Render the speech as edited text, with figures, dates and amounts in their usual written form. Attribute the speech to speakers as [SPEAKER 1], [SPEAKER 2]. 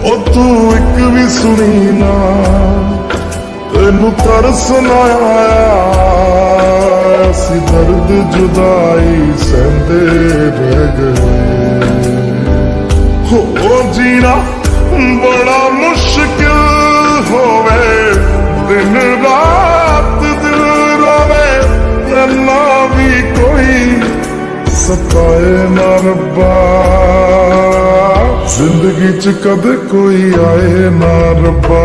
[SPEAKER 1] ओ तू एक भी सुनी ना, तेनू तरस ना आया, असी दर्द जुदाई सहंदे रह गए। हो जीना बड़ा मुश्किल होवे, दिन रात दिल रोवे, इन्ना भी कोई सताए ना रब्बा, जिंदगी च कदे कोई आए ना रब्बा।